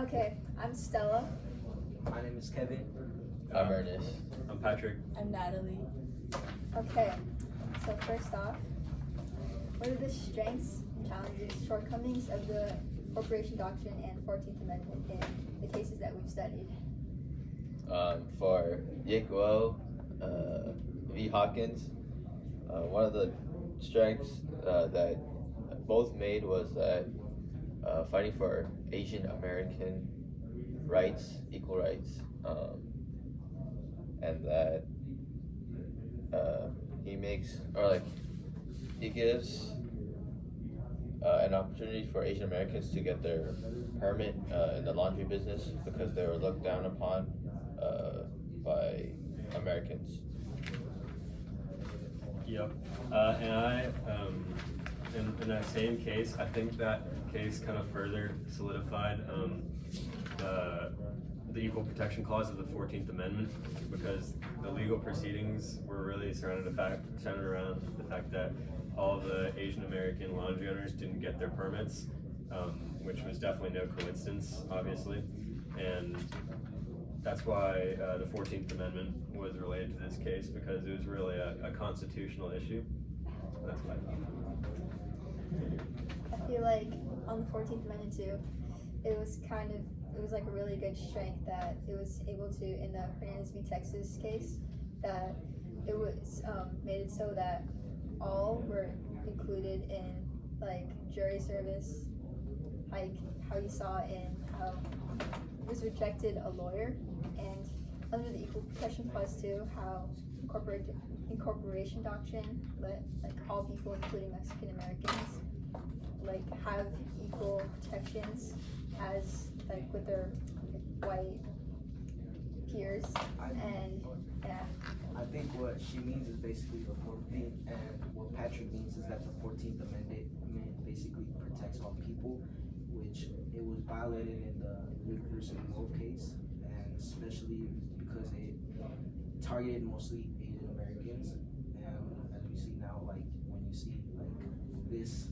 Okay, I'm Stella. My name is Kevin. I'm Ernest. I'm Patrick. I'm Natalie. Okay, so first off, what are the strengths, challenges, shortcomings of the corporation doctrine and 14th Amendment in the cases that we've studied? For Yickwo v. Hawkins, one of the strengths that both made was that fighting for Asian American rights, equal rights, and that he gives an opportunity for Asian Americans to get their permit in the laundry business because they were looked down upon by Americans. Yep. In that same case, I think that case kind of further solidified the equal protection clause of the 14th Amendment, because the legal proceedings were really centered around the fact that all the Asian American laundry owners didn't get their permits, which was definitely no coincidence, obviously, and that's why the 14th Amendment was related to this case, because it was really a constitutional issue. That's what I thought. I feel like on the 14th Amendment too, it was like a really good strength that it was able to, in the Hernandez v. Texas case, that it was made it so that all were included in like jury service, like how you saw in how it was rejected a lawyer, and under the equal protection clause too, how incorporation doctrine let like all people, including Mexican Americans, like have equal protections as like with their white peers. And yeah, I think what she means is basically the 14th, and what Patrick means is that the 14th Amendment basically protects all people, which it was violated in the Liberties case, and especially because it targeted mostly Asian Americans. And as we see now, like when you see like this,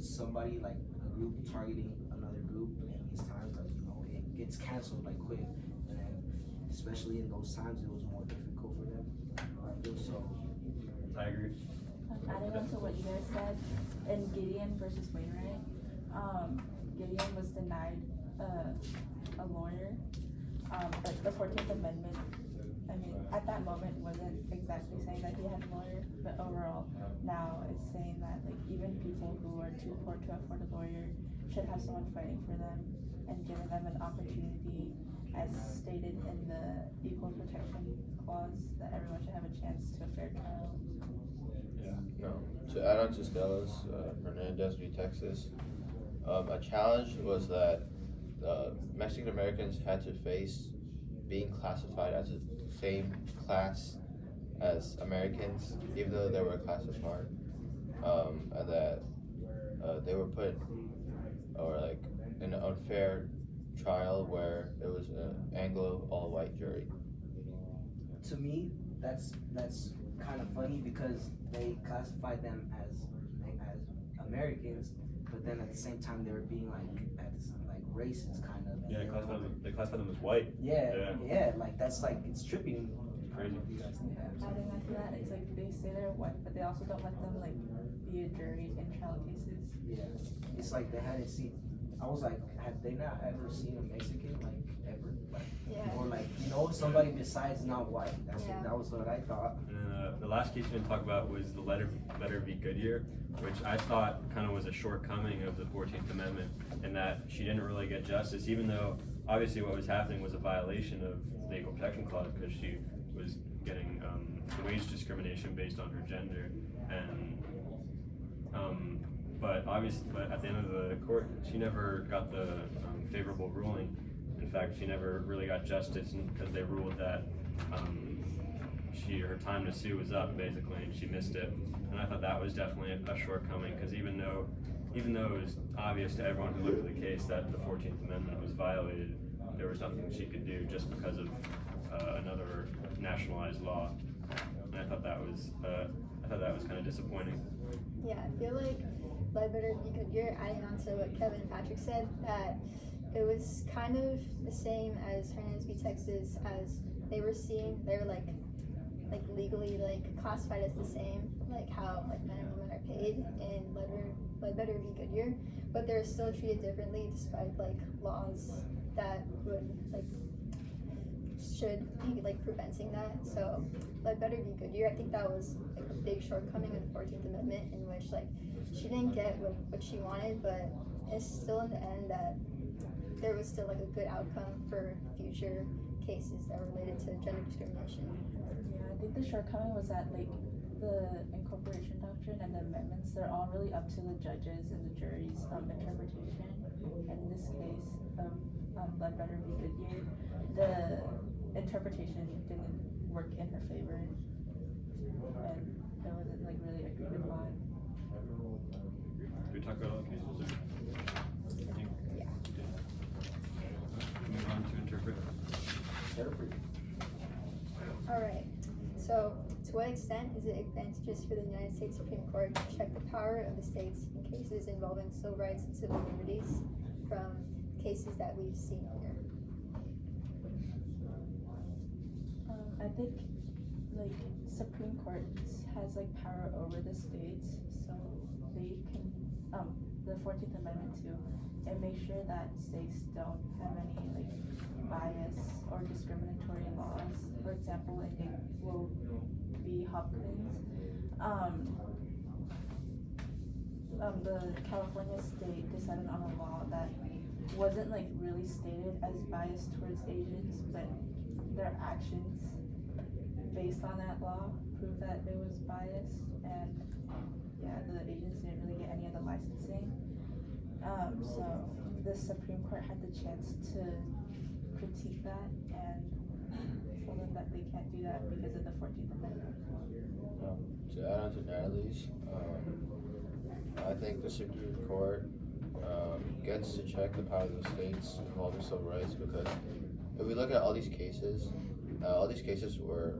somebody like a group targeting another group in these times, like it gets canceled like quick, and especially in those times, it was more difficult for them. So I agree. Adding on to what you guys said, in Gideon versus Wainwright, Gideon was denied a lawyer, but the 14th Amendment, I mean, at that moment wasn't exactly saying that he had a lawyer, but overall now it's saying that like even people who are too poor to afford a lawyer should have someone fighting for them and giving them an opportunity, as stated in the equal protection clause, that everyone should have a chance to a fair trial. To add on to Stella's Hernandez v. Texas, a challenge was that Mexican Americans had to face being classified as the same class as Americans, even though they were a class apart, and that they were put in an unfair trial where it was an Anglo all-white jury. to me, that's kind of funny because they classified them as Americans, but then at the same time they were being like racist kind of. Yeah, they classified them as white. Yeah, like that's like it's tripping. Crazy. Adding on to that, it's like they say they're white, but they also don't let them like be a jury in trial cases. Yeah, it's like they hadn't seen. I was like, have they not ever seen a Mexican ever? yeah. Or somebody besides not white. That was what I thought. And the last case we didn't talk about was the letter v. Goodyear, which I thought kind of was a shortcoming of the 14th Amendment, in that she didn't really get justice, even though obviously what was happening was a violation of the Equal Protection Clause, because she was getting wage discrimination based on her gender, and but at the end of the court, she never got the favorable ruling. In fact, she never really got justice, because they ruled that her time to sue was up basically, and she missed it. And I thought that was definitely a shortcoming, because even though it was obvious to everyone who looked at the case that the 14th Amendment was violated, there was nothing she could do just because of another nationalized law. And I thought that was kind of disappointing. Yeah, I feel like Liberty v. Goodyear, adding on to what Kevin and Patrick said, that it was kind of the same as Hernandez v. Texas, as they were seeing they're like legally like classified as the same, like how like men and women are paid in Ledbetter v. Goodyear, but they're still treated differently despite like laws that would like should be like preventing that. So Ledbetter v. Goodyear, I think that was like a big shortcoming of the 14th Amendment, in which like she didn't get what she wanted, but it's still in the end that there was still like a good outcome for future cases that were related to gender discrimination. Yeah, I think the shortcoming was that like the incorporation doctrine and the amendments, they're all really up to the judges and the jury's interpretation. And in this case, Ledbetter v. Goodyear, the interpretation didn't work in her favor, and it wasn't like really agreed upon. Did we talk about all the cases? I think. Yeah. Move on to interpret. Alright, so to what extent is it advantageous for the United States Supreme Court to check the power of the states in cases involving civil rights and civil liberties from cases that we've seen here? I think like Supreme Court has like power over the states, so they can the 14th Amendment too, and make sure that states don't have any like bias or discriminatory laws. For example, I think will be Hopkins. The California state decided on a law that wasn't like really stated as biased towards Asians, but their actions based on that law proved that it was biased, and yeah, the Asians didn't really get any of the licensing. So the Supreme Court had the chance to critique that and tell them that they can't do that because of the 14th Amendment. To add on to Natalie's, I think the Supreme Court gets to check the power of the states involving civil rights, because if we look at all these cases were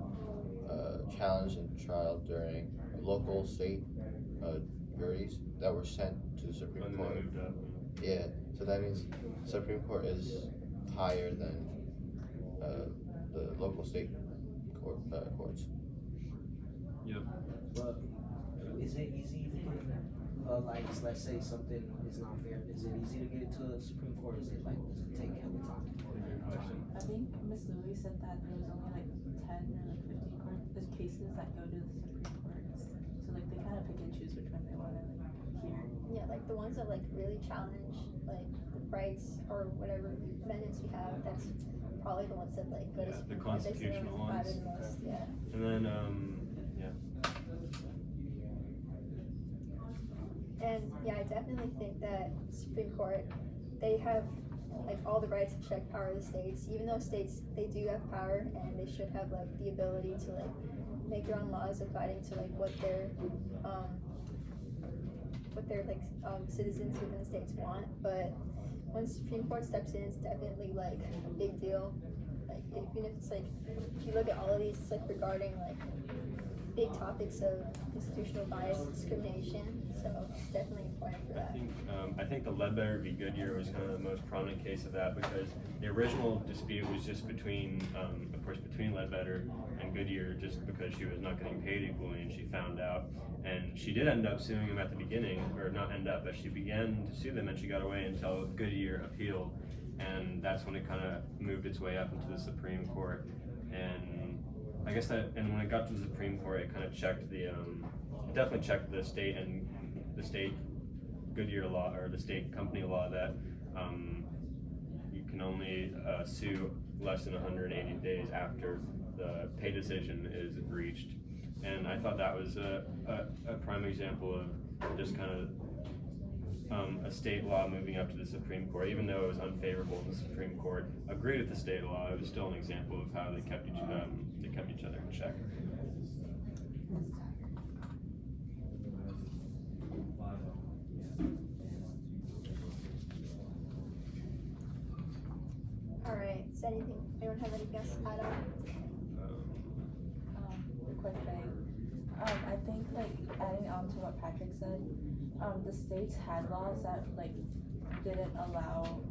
challenged and trial during local state juries that were sent to the Supreme Court. Moved up. Yeah, so that means Supreme Court is higher than the local state courts. Yep. But is it easy to get, like, let's say something is not fair, is it easy to get it to the Supreme Court? Is it like, does it take hella time? I think Miss Louie said that there was only like 10 or like 50 cases that go to the Supreme Court. So like they kind of pick and choose which one they want to like hear. Yeah, like the ones that like really challenge like the rights or whatever amendments we have, that's probably the ones that like go to Yeah, the Supreme Court. They say constitutional matter ones. the most, yeah. And then, yeah. And yeah, I definitely think that Supreme Court, they have like all the rights to check power of the states, even though states, they do have power and they should have like the ability to like make their own laws abiding to like what their like citizens within the states want. But when Supreme Court steps in, it's definitely like a big deal. Like even if it's like, if you look at all of these, it's like regarding like big topics of institutional bias, discrimination, so it's definitely important for that. I think the Ledbetter v. Goodyear was kind of the most prominent case of that, because the original dispute was just between, of course, between Ledbetter and Goodyear, just because she was not getting paid equally, and she found out. And she did end up suing him at the beginning, or not end up, but she began to sue them, and she got away until Goodyear appealed, and that's when it kind of moved its way up into the Supreme Court. And I guess that, and when it got to the Supreme Court, it kind of checked the, it definitely checked the state and the state Goodyear law, or the state company law, that you can only sue less than 180 days after the pay decision is reached. And I thought that was a prime example of just kind of a state law moving up to the Supreme Court. Even though it was unfavorable, the Supreme Court agreed with the state law. It was still an example of how they kept each other in check. Alright, is anyone have any guess add on? Quick thing. I think like adding on to what Patrick said, the states had laws that like didn't allow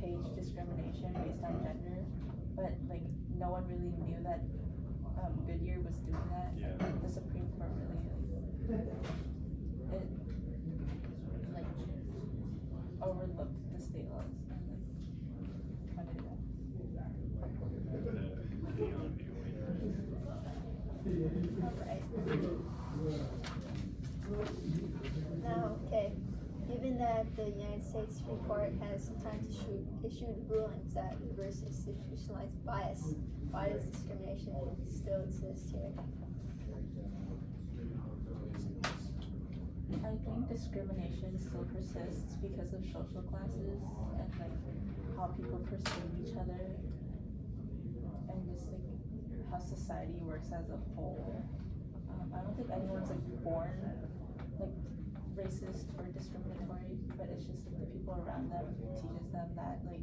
page discrimination based on gender, but like no one really knew that Goodyear was doing that. Yeah. Like, the Supreme Court really it like overlooked the state laws and like funded it. Alright. Now, okay, given that the United States Supreme Court has sometimes issued rulings that reverse institutionalized bias, why does discrimination still exist here? I think discrimination still persists because of social classes and like how people perceive each other and just like how society works as a whole. I don't think anyone's like born like racist or discriminatory, but it's just like the people around them teaches them that like,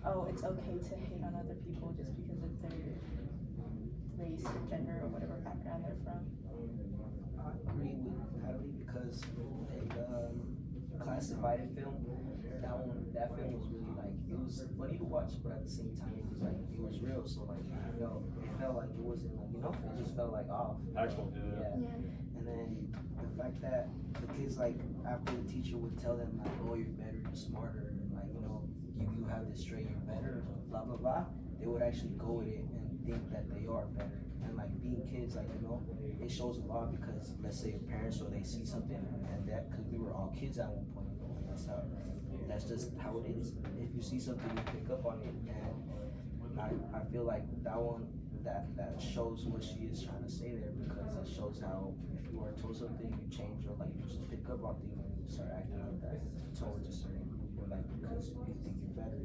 oh, it's okay to hate on other people just because of their race or gender or whatever background they're from. I agree with Natalie because in the classified film, that film was really like, it was funny to watch, but at the same time it was like, it was real. So like it felt like it wasn't like, it just felt like off. Actual, Yeah. And then the fact that the kids, like, after the teacher would tell them like, oh, you're better, you're smarter, and like, you have this trait, you're better, blah blah blah, they would actually go with it and think that they are better. And like being kids, like, it shows a lot because let's say your parents or they see something and that, because we were all kids at one point, and that's just how it is. If you see something, you pick up on it, and I feel like that shows what she is trying to say there, because it shows how if you are told something, you change, or like you just pick up on things and you start acting like that towards a certain group, or like because you think you're better.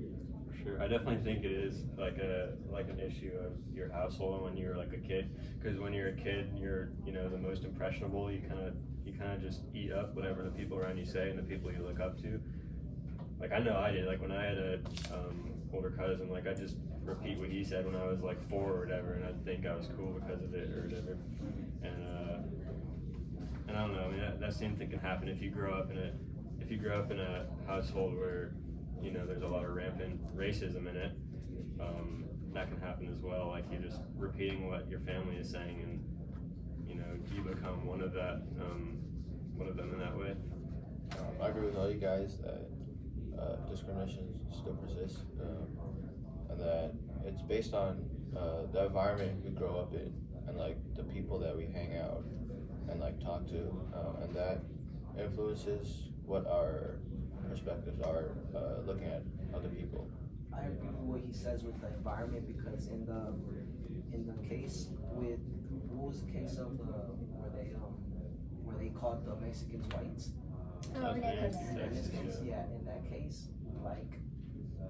Sure, I definitely think it is like an issue of your household when you're like a kid, because when you're a kid and you're the most impressionable, you kind of just eat up whatever the people around you say and the people you look up to. Like I know I did, like when I had a older cousin, like I just repeat what he said when I was like 4 or whatever, and I'd think I was cool because of it or whatever. And I don't know, I mean that same thing can happen if you grow up in a household where there's a lot of rampant racism in it. That can happen as well. Like you're just repeating what your family is saying, and you become one of them in that way. I agree with all you guys that discrimination still persists, and that it's based on the environment we grow up in and like the people that we hang out and like talk to, and that influences what our perspectives are looking at other people. I agree with what he says with the environment, because in the case with, what was the case of where they called the Mexicans whites? Oh, In Hernandez. this case, in that case, like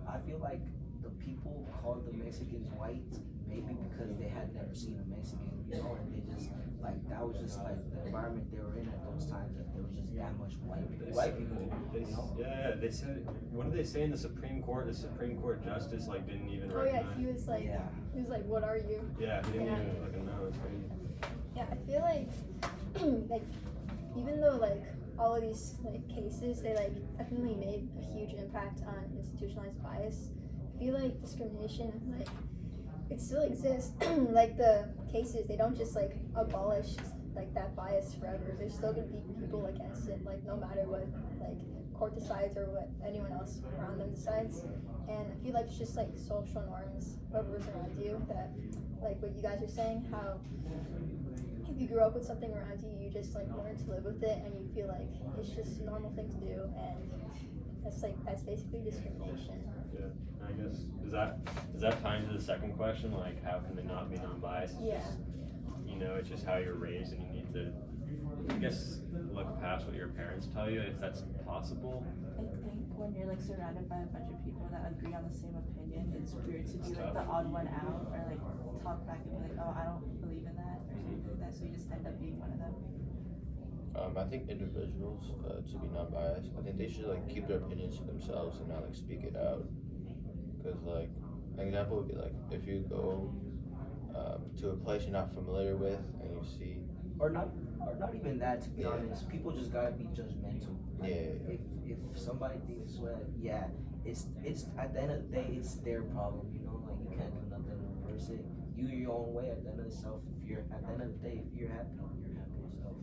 I feel like the people called the Mexicans white maybe because they had never seen a Mexican, and they just like that was just like the environment they were in at those times, that there was just that much white people. Yeah, they said, what did they say in the Supreme Court? The Supreme Court justice like didn't even Oh yeah, recognize. he was like, what are you? Yeah, he didn't Yeah. even fucking know. It's crazy. Yeah, I feel like like even though like all of these like cases, they like definitely made a huge impact on institutionalized bias, I feel like discrimination, like it still exists. Like the cases, they don't just like abolish like that bias forever. There's still gonna be people against it, like no matter what like court decides or what anyone else around them decides. And I feel like it's just like social norms, whoever's around you, that like what you guys are saying, how if you grew up with something around you, you just like learn to live with it, and you feel like it's just a normal thing to do, and that's basically discrimination. Yeah, I guess does that tie into the second question? Like, how can they not be non-biased? It's Yeah. just, it's just how you're raised, and you need to, I guess, look past what your parents tell you, if that's possible. I think when you're like surrounded by a bunch of people that agree on the same opinion, it's weird to be It's like tough. the odd one out, or like talk back and be like, oh, I don't believe in that, or something like that. So you just end up being one of them. I think individuals, to be non-biased, I think they should like keep their opinions to themselves and not like speak it out. Because like an example would be like if you go to a place you're not familiar with and you see, Or not or not even that, to be Yeah. honest. People just gotta be judgmental. Like, Yeah. If somebody thinks, well, yeah, it's at the end of the day, it's their problem. You know, like you can't do nothing to reverse it. You your own way. At the end of the self, if you're at the end of the day, if you're happy yourself.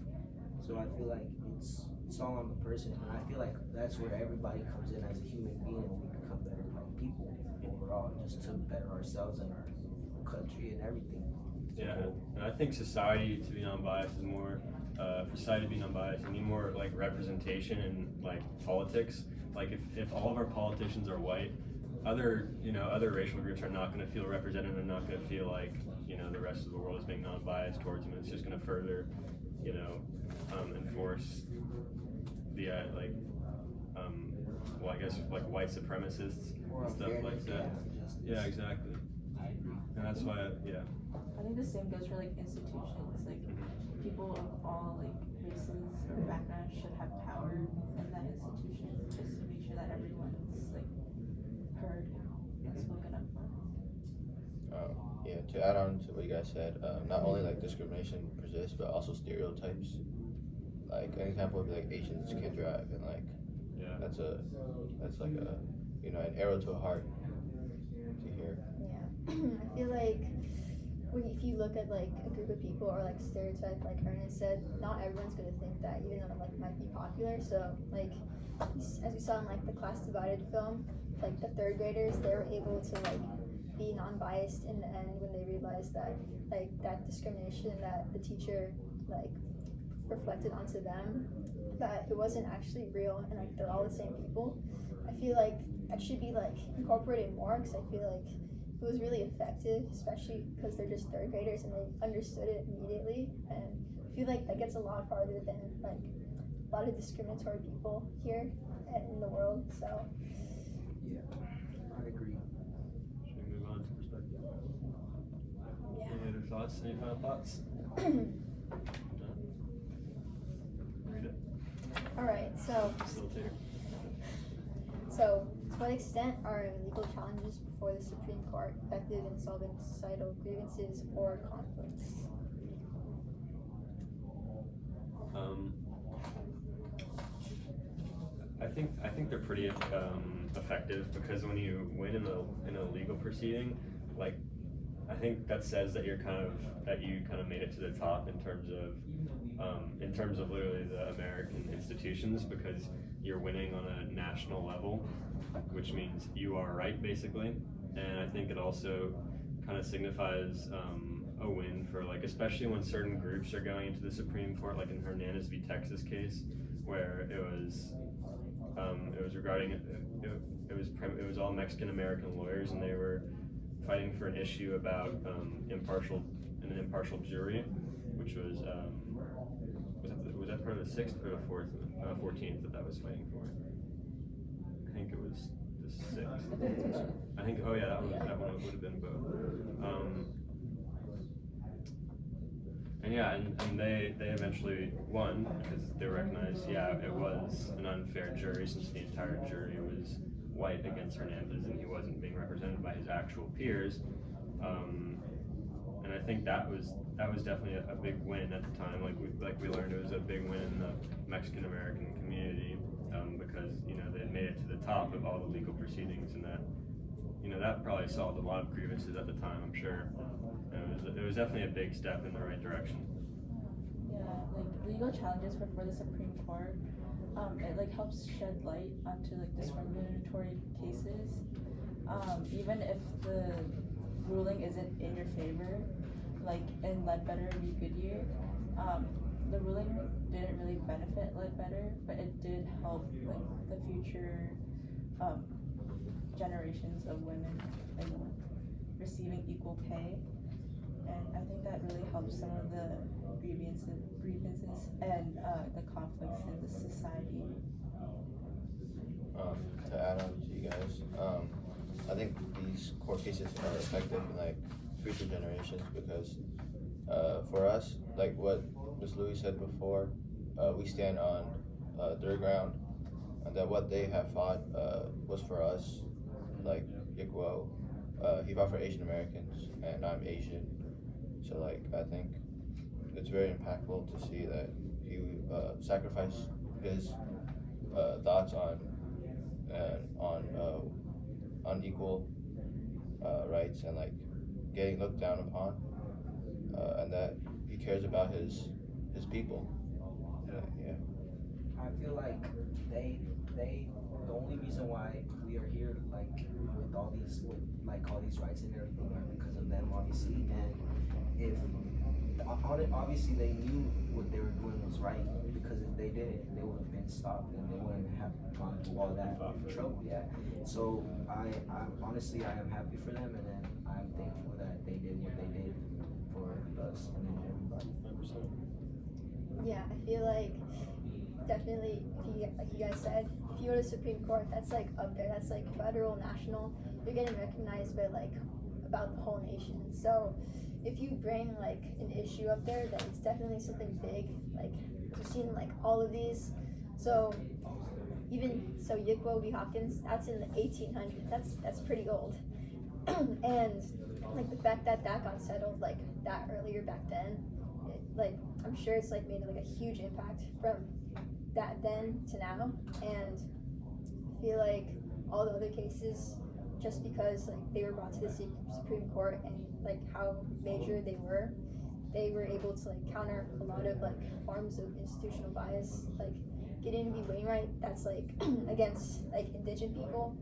So I feel like it's all on the person, and I feel like that's where everybody comes in as a human being, and we become better like people overall, just to better ourselves and our country and everything. Yeah, and I think society to be non-biased is more, for society to be non-biased, you need more like representation in like politics. Like if all of our politicians are white, other racial groups are not going to feel represented and not going to feel like, the rest of the world is being non-biased towards them. It's just going to further, enforce the well, I guess like white supremacists and stuff like that. Yeah, exactly. And that's why, I think the same goes for like institutions. Like people of all like races or backgrounds should have power in that institution, just to make sure that everyone's like heard and spoken up for. Yeah, to add on to what you guys said, not only like discrimination persists, but also stereotypes. Like an example would be like Asians can't drive, and like that's like a an arrow to a heart to hear. Yeah. I feel like if you look at like a group of people or like stereotype, like Ernest said, not everyone's gonna think that, even though it like might be popular. So like as we saw in like the Class Divided film, like the third graders, they were able to like be non-biased in the end when they realized that like that discrimination that the teacher like reflected onto them, that it wasn't actually real, and like they're all the same people. I feel like that should be like incorporated more, because I feel like it was really effective, especially because they're just third graders and they understood it immediately. And I feel like that gets a lot farther than like a lot of discriminatory people here in the world. So yeah, I agree. Should we move on to perspective? yeah. Any other thoughts? Any final thoughts? Read it. All right, so Still here. to what extent are legal challenges before the Supreme Court effective in solving societal grievances or conflicts? I think they're pretty effective, because when you win in a legal proceeding, like I think that says that you kind of made it to the top in terms of literally the American institutions, because you're winning on a national level, which means you are right, basically. And I think it also kind of signifies a win for, like, especially when certain groups are going into the Supreme Court, like in Hernandez v. Texas case, where it was regarding it was all Mexican American lawyers, and they were fighting for an issue about an impartial jury, which was that part of the 6th or the 14th that was fighting for? I think it was the 6th. I think, oh yeah, that one would have been both. And they eventually won, because they recognized, it was an unfair jury, since the entire jury was white against Hernandez, and he wasn't being represented by his actual peers. And I think that was definitely a big win at the time. Like we learned, it was a big win in the Mexican American community, because they made it to the top of all the legal proceedings, and that probably solved a lot of grievances at the time, I'm sure. It was definitely a big step in the right direction. Yeah, like legal challenges before the Supreme Court, it like helps shed light onto like discriminatory cases, even if the ruling isn't in your favor. Like in Ledbetter v. Goodyear, the ruling didn't really benefit Ledbetter, but it did help like the future generations of women in receiving equal pay. And I think that really helps some of the grievances and the conflicts in the society. To add on to you guys, I think these court cases are effective in like future generations, because for us, like what Ms. Louis said before, we stand on their ground, and that what they have fought was for us. Like Yiguo, he fought for Asian Americans, and I'm Asian, so like I think it's very impactful to see that he sacrificed his thoughts on unequal rights and like getting looked down upon, and that he cares about his people. Yeah. I feel like they the only reason why we are here like with all these rights and everything are because of them, obviously. And if obviously they knew what they were doing was right, because if they didn't, they would have been stopped and they wouldn't have gone through all that trouble. Yeah. So I honestly I am happy for them, and then I'm thankful that they did what they did for us and then everybody. 100%. Yeah, I feel like definitely, like you guys said, if you go to Supreme Court, that's like up there. That's like federal, national. You're getting recognized by like about the whole nation. So if you bring like an issue up there, then it's definitely something big. Like we've seen like all of these. So even so, Yikwo v. Hopkins, that's in the 1800s. That's pretty old. And like the fact that got settled like that earlier back then, like I'm sure it's like made like a huge impact from that then to now. And I feel like all the other cases, just because like they were brought to the Supreme Court and like how major they were able to like counter a lot of like forms of institutional bias. Like Gideon v. Wainwright, that's like against like indigenous people,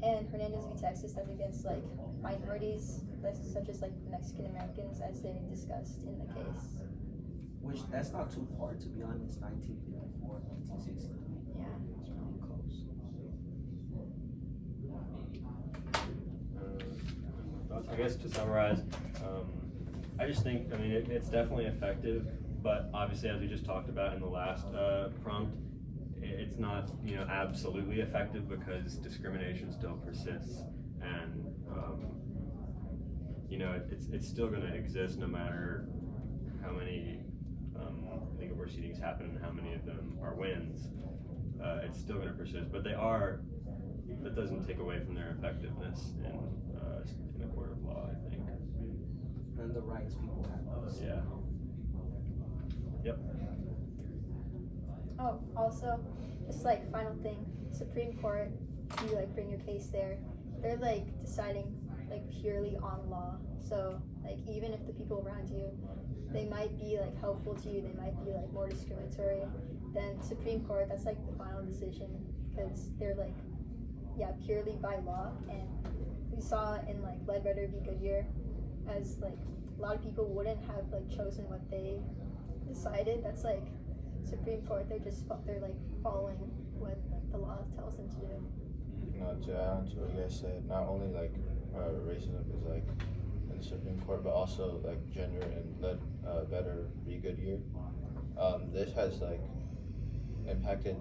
and Hernandez v. Texas, that's against like minorities, such as like Mexican Americans, as they discussed in the case. Which that's not too far, to be honest. 1954, 1960. Yeah. It's pretty close. I guess to summarize, I just think, I mean, it's definitely effective, but obviously, as we just talked about in the last prompt, it's not, absolutely effective because discrimination still persists, and it's still going to exist no matter how many legal proceedings happen and how many of them are wins. It's still going to persist, but that doesn't take away from their effectiveness in a court of law, I think. And the rights people have. Yeah. Yep. Oh, also, just like final thing, Supreme Court, you like bring your case there, they're like deciding like purely on law. So like even if the people around you, they might be like helpful to you, they might be like more discriminatory, then Supreme Court, that's like the final decision, because they're like, yeah, purely by law. And we saw in like Ledbetter v. Goodyear, as like a lot of people wouldn't have like chosen what they decided. That's like Supreme Court, they're like following what like, the law tells them to do. To add on to what you guys said, not only like racism is like in the Supreme Court, but also like gender and Ledbetter v. Goodyear. This has like impacted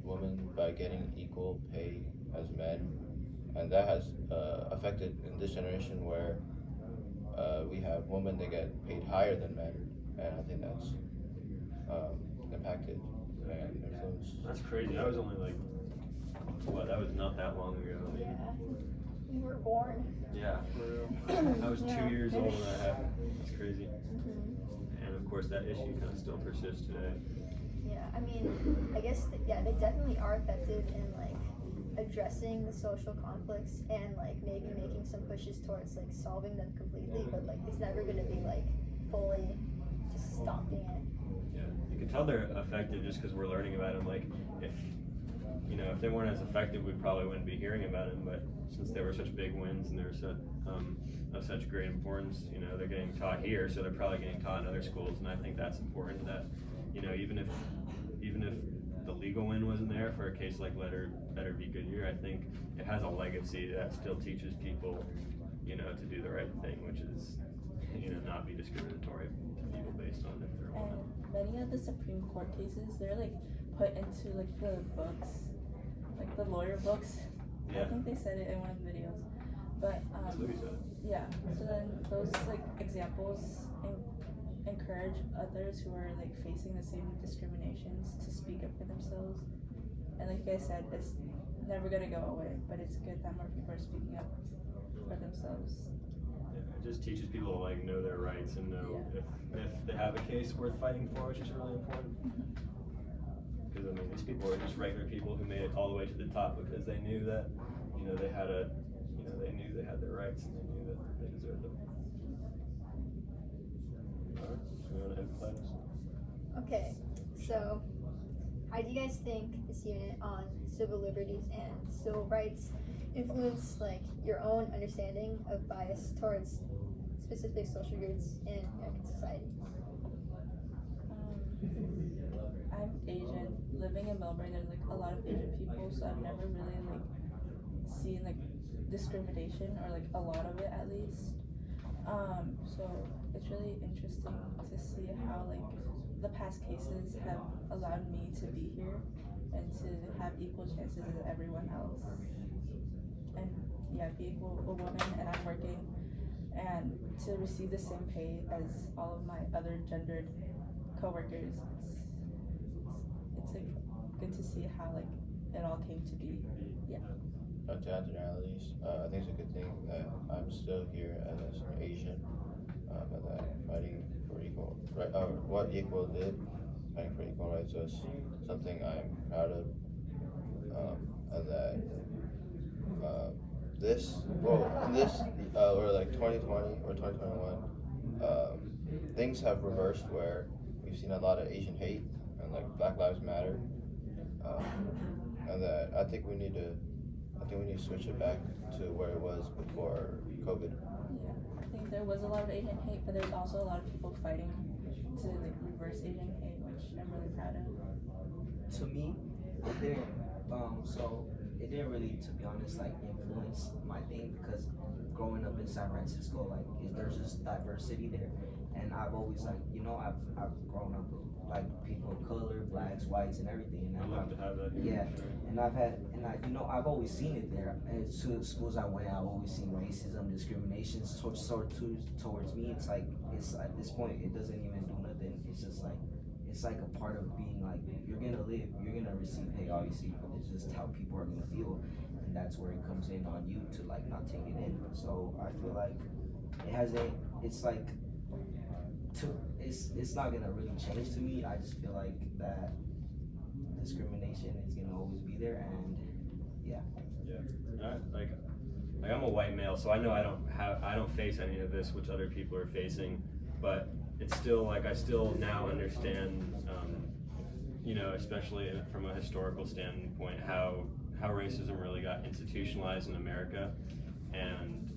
women by getting equal pay as men, and that has affected in this generation where we have women that get paid higher than men, and I think that's impacted and influenced. That's crazy. That was only like, that was not that long ago. Yeah, we were born. Yeah, for real. I was 2 years old when that happened. That's crazy. Mm-hmm. And of course, that issue kind of still persists today. Yeah, I mean, I guess they definitely are effective in like addressing the social conflicts and like maybe making some pushes towards like solving them completely, but like it's never gonna be like fully just stopping it. Yeah, you can tell they're effective just because we're learning about them. Like, if they weren't as effective, we probably wouldn't be hearing about them. But since they were such big wins and they're of such great importance, they're getting taught here, so they're probably getting taught in other schools. And I think that's important. That even if the legal win wasn't there for a case like Ledbetter v. Goodyear, I think it has a legacy that still teaches people, to do the right thing, which is, not be discriminatory to people based on if they're a woman. And many of the Supreme Court cases, they're like put into like the books, like the lawyer books. Yeah. I think they said it in one of the videos. But That's what he said. yeah, so then those like examples encourage others who are like facing the same discriminations to speak up for themselves. And like I said, it's never gonna go away, but it's good that more people are speaking up for themselves. It just teaches people to like know their rights and know if they have a case worth fighting for, which is really important. Because I mean, these people are just regular people who made it all the way to the top because they knew that, you know, they had their rights and they knew that they deserved them. Alright, you want to emphasize? Okay, so how do you guys think this unit on civil liberties and civil rights influence like your own understanding of bias towards specific social groups in American society? I'm Asian. Living in Melbourne, there's like a lot of Asian people, so I've never really like seen like discrimination or like a lot of it at least. So it's really interesting to see how like the past cases have allowed me to be here and to have equal chances as everyone else. And yeah, be equal a woman, and I'm working, and to receive the same pay as all of my other gendered coworkers. It's like good to see how like it all came to be. Yeah. To add generalities, I think it's a good thing that I'm still here as an Asian, and that fighting for equal right, what equal did, fighting for equal rights was something I'm proud of, and that or like 2020 or 2021, things have reversed where we've seen a lot of Asian hate and like Black Lives Matter, and that I think we need to switch it back to where it was before COVID. Yeah, I think there was a lot of Asian hate, but there's also a lot of people fighting to like reverse Asian hate, which I'm really proud of. To me, it didn't. So it didn't really, to be honest, like influence my thing because growing up in San Francisco, like there's just diversity there, and I've always like I've grown up with like people of color, blacks, whites, and everything. And I'd love to have that. Yeah, and I've always seen it there. And to the schools I went, I've always seen racism, discrimination towards me. It's like at this point, it doesn't even do nothing. It's just like it's like a part of being like you're gonna live, you're gonna receive pay, obviously, but it's just how people are gonna feel, and that's where it comes in on you to like not take it in. So I feel like it's not gonna really change to me. I just feel like that discrimination is gonna always be there, and yeah. Like I'm a white male, so I know I don't face any of this which other people are facing, but it's still like I still now understand, especially from a historical standpoint, how racism really got institutionalized in America, and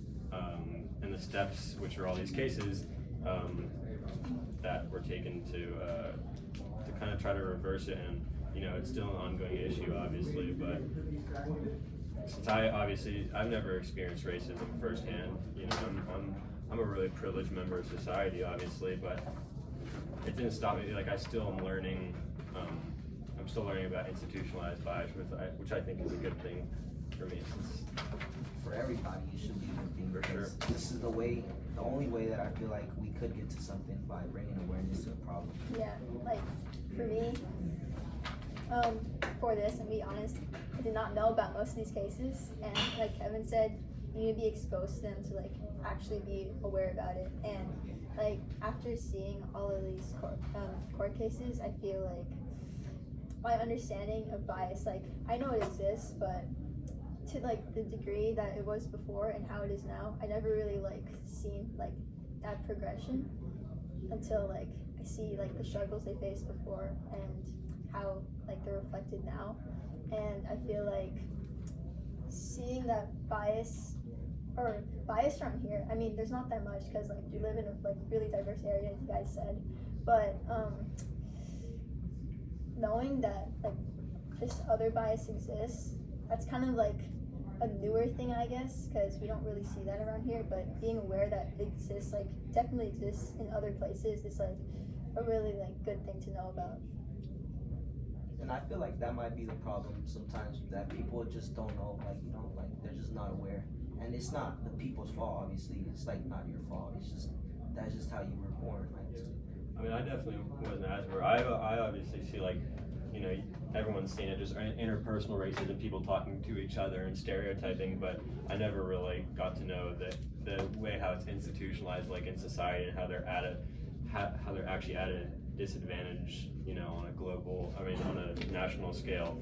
the steps, which are all these cases, that were taken to kind of try to reverse it. And it's still an ongoing issue, obviously, but since I've never experienced racism firsthand, I'm a really privileged member of society, obviously, but it didn't stop me. Like I still am learning. I'm still learning about institutionalized bias, which I think is a good thing for me. For everybody, it should be a good thing. For sure. This is the only way that I feel like we could get to something by bringing awareness to the problem. Yeah, like for me, for this, and be honest, I did not know about most of these cases, and like Kevin said, you need to be exposed to them to like actually be aware about it. And like after seeing all of these court cases, I feel like my understanding of bias, like I know it exists, but to like the degree that it was before and how it is now, I never really like seen like that progression until like I see like the struggles they faced before and how like they're reflected now. And I feel like seeing that bias around here, I mean there's not that much because like we live in a like really diverse area, as you guys said, but knowing that like this other bias exists, that's kind of like a newer thing, I guess, because we don't really see that around here. But being aware that it exists, like definitely exists in other places, is like a really like good thing to know about. And I feel like that might be the problem sometimes, that people just don't know, like they're just not aware. And it's not the people's fault, obviously. It's like not your fault. It's just that's just how you were born. Like, I mean, I definitely wasn't as aware. I obviously see like, everyone's seen it, just interpersonal racism, people talking to each other and stereotyping, but I never really got to know the way how it's institutionalized, like in society, and how they're actually at a disadvantage, you know, on a national scale.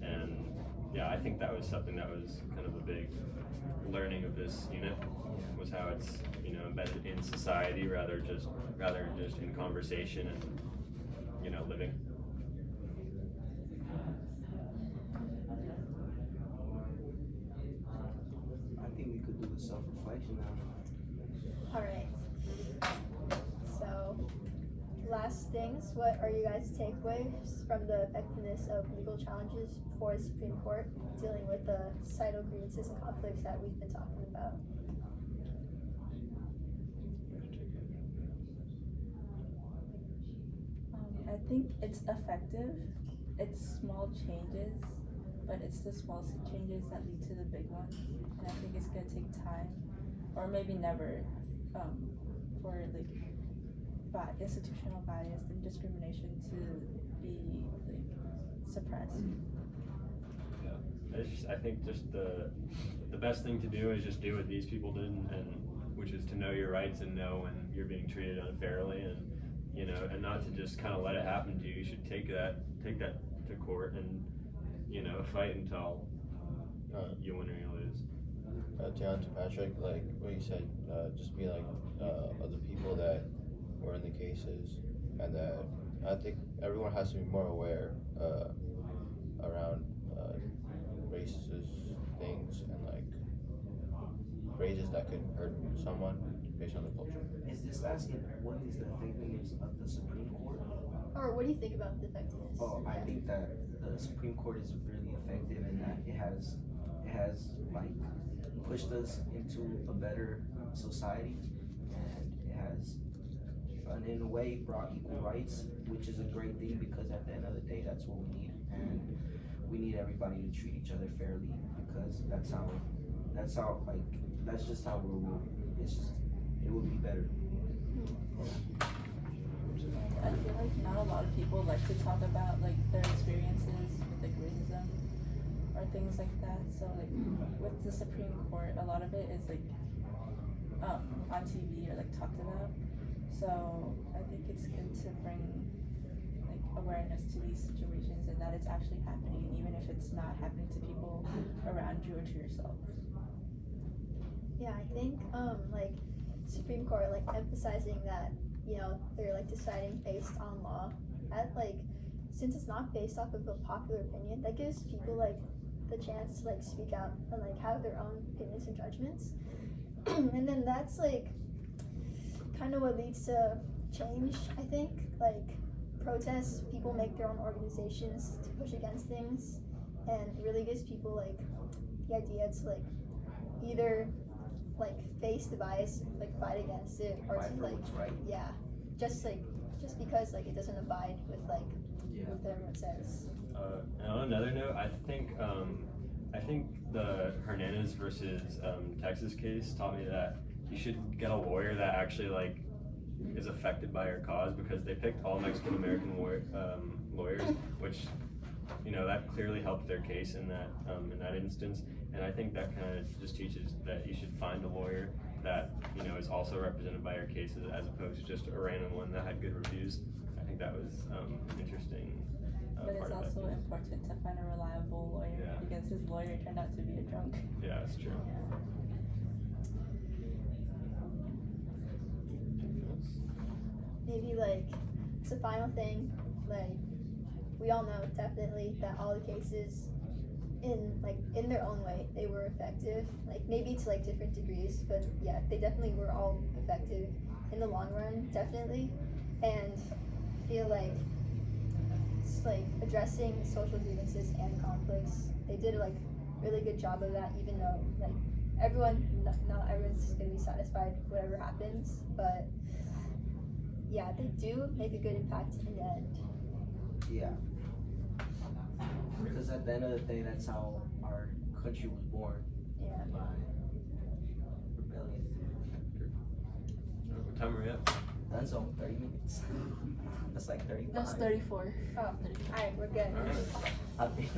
And yeah, I think that was something that was kind of a big learning of this unit, was how it's, you know, embedded in society rather just in conversation and, you know, living. I think we could do a self-reflection now. All right. So, last things, what are you guys' takeaways from the effectiveness of legal challenges before the Supreme Court dealing with the societal grievances and conflicts that we've been talking about? I think it's effective. It's small changes, but it's the small changes that lead to the big ones. And I think it's gonna take time, or maybe never, for like institutional bias and discrimination to be like suppressed. I think just the best thing to do is just do what these people did, and which is to know your rights and know when you're being treated unfairly, and you know, and not to just kind of let it happen to you. You should take that to court and, you know, fight until you win or you lose. To Patrick, like what you said, just be like other people that were in the cases, and that I think everyone has to be more aware around racist things and like phrases that could hurt someone based on the culture. Is this asking what is the effectiveness of the Supreme Court? Or what do you think about the effectiveness? Oh, I think that the Supreme Court is really effective in that it has like pushed us into a better society, and it has, and in a way, brought equal rights, which is a great thing, because at the end of the day, that's what we need, and we need everybody to treat each other fairly, because that's just how we're. It would be better. I feel like not a lot of people like to talk about like their experiences with like racism or things like that. So like with the Supreme Court, a lot of it is like on TV or like talked about. So I think it's good to bring like awareness to these situations, and that it's actually happening, even if it's not happening to people around you or to yourself. Yeah, I think like Supreme Court like emphasizing that, you know, they're like deciding based on law. At like, since it's not based off of a popular opinion, that gives people like the chance to like speak out and like have their own opinions and judgments. And then that's like kind of what leads to change, I think. Like protests, people make their own organizations to push against things, and it really gives people like the idea to like either like face the bias, like fight against it, or to like just because like it doesn't abide with like what everyone says. And on another note, I think the Hernandez versus Texas case taught me that you should get a lawyer that actually like is affected by your cause, because they picked all Mexican American lawyers, which, you know, that clearly helped their case in that instance. And I think that kind of just teaches that you should find a lawyer that, you know, is also represented by your cases, as opposed to just a random one that had good reviews. I think that was interesting. But it's also important to find a reliable lawyer, because his lawyer turned out to be a drunk. Yeah, that's true. Maybe like it's a final thing, like we all know definitely that all the cases in their own way they were effective, like maybe to like different degrees, but yeah, they definitely were all effective in the long run, definitely. And I feel like it's like addressing social grievances and conflicts, they did like really good job of that, even though like not everyone's gonna be satisfied whatever happens, but yeah, they do make a good impact in the end. Yeah. Because at the end of the day, that's how our country was born. Yeah. By rebellion. What time are we at? friend zone, 30 minutes. That's like 35. That's 34. Oh, alright, we're good. I've been